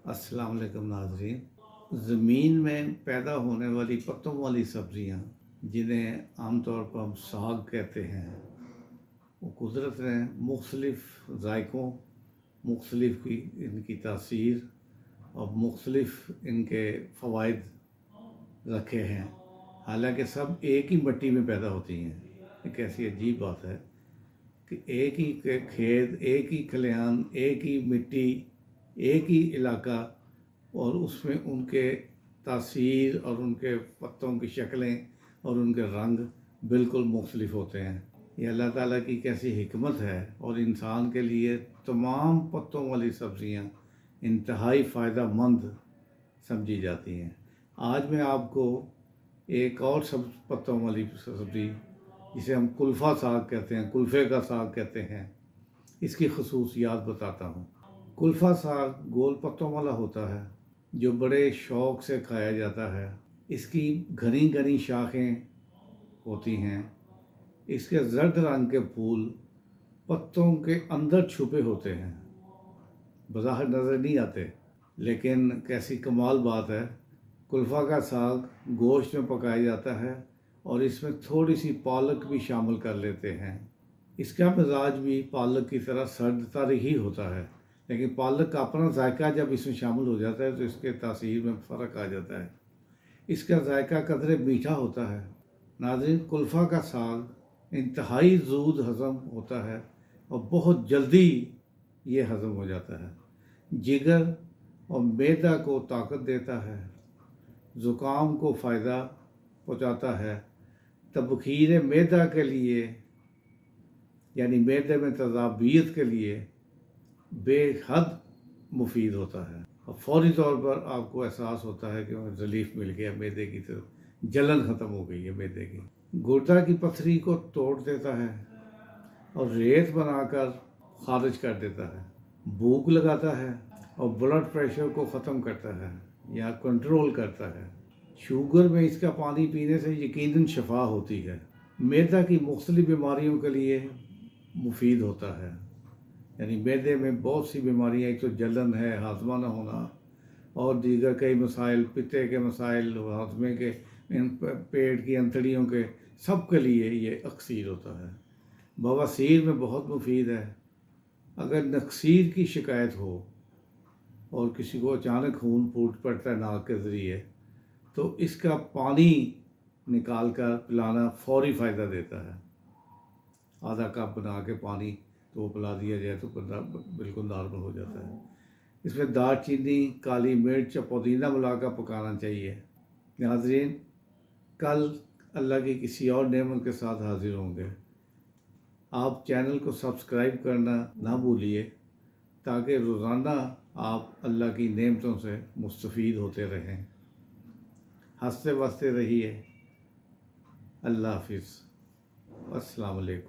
अस्सलाम वालेकुम नाज़रीन। ज़मीन में पैदा होने वाली पत्तों वाली सब्ज़ियाँ जिन्हें आमतौर पर हम साग कहते हैं, वो कुदरत ने मुख्तलिफ़ ज़ायक़ों, मुख्तलिफ़ की इनकी तासीर और मुख्तलिफ़ इनके फ़वाइद रखे हैं। हालांकि सब एक ही मिट्टी में पैदा होती हैं। एक ऐसी अजीब बात है कि एक ही खेत, एक ही खलिहान, एक ही मिट्टी, एक ही इलाका, और उसमें उनके तासीर और उनके पत्तों की शक्लें और उनके रंग बिल्कुल मुख्तलिफ होते हैं। ये अल्लाह ताला की कैसी हिकमत है। और इंसान के लिए तमाम पत्तों वाली सब्ज़ियाँ इंतहाई फ़ायदा मंद समझी जाती हैं। आज मैं आपको एक और पत्तों वाली सब्ज़ी, जिसे हम कुल्फ़ा साग कहते हैं, कुल्फ़े का साग कहते हैं, इसकी खसूसियात बताता हूँ। कुल्फ़ा साग गोल पत्तों वाला होता है जो बड़े शौक़ से खाया जाता है। इसकी घनी घनी शाखें होती हैं। इसके जर्द रंग के फूल पत्तों के अंदर छुपे होते हैं, बाहर नज़र नहीं आते। लेकिन कैसी कमाल बात है, कुल्फ़ा का साग गोश्त में पकाया जाता है और इसमें थोड़ी सी पालक भी शामिल कर लेते हैं। इसका मिजाज भी पालक की तरह सर्द तर ही होता है, लेकिन पालक का अपना जायका जब इसमें शामिल हो जाता है तो इसके तासीर में फ़र्क आ जाता है। इसका जायका कदरे मीठा होता है। नाज़रीन, कुल्फ़ा का साग इंतहाई ज़ूद हज़म होता है और बहुत जल्दी ये हज़म हो जाता है। जिगर और मैदा को ताकत देता है, ज़ुकाम को फ़ायदा पहुँचाता है, तबखीर मैदा के लिए यानी मैदे में तज़ाबियत के लिए बेहद मुफीद होता है। और फौरी तौर पर आपको एहसास होता है कि रिलीफ मिल गया, मैदे की तरफ जलन ख़त्म हो गई है मैदे की। गुर्दा की पथरी को तोड़ देता है और रेत बनाकर खारिज कर देता है। भूख लगाता है और ब्लड प्रेशर को ख़त्म करता है या कंट्रोल करता है। शुगर में इसका पानी पीने से यकीनन शफा होती है। मैदा की मुख्तलिफ बीमारियों के लिए मुफीद होता है। यानी मैदे में बहुत सी बीमारियाँ, एक तो जलन है, हाजमा न होना, और दीगर कई मसाइल, पित्ते के मसाइल, हाजमे के, पेट की अंतड़ियों के, सब के लिए ये अक्सीर होता है। बवासीर में बहुत मुफीद है। अगर नक्सीर की शिकायत हो और किसी को अचानक खून फूट पड़ता है नाक के ज़रिए, तो इसका पानी निकाल कर पिलाना फौरी फ़ायदा देता है। आधा कप बना के पानी तो वो पिला दिया जाए तो बंदा बिल्कुल नॉर्मल हो जाता है। इसमें दालचीनी, काली मिर्च और पुदीना मिलाकर पकाना चाहिए। नाज़रीन, कल अल्लाह की किसी और नेमत के साथ हाजिर होंगे। आप चैनल को सब्सक्राइब करना ना भूलिए ताकि रोज़ाना आप अल्लाह की नेमतों से मुस्तफ़ीद होते रहें। हंसते वसते रहिए। अल्लाह हाफिज़। अस्सलाम वालेकुम।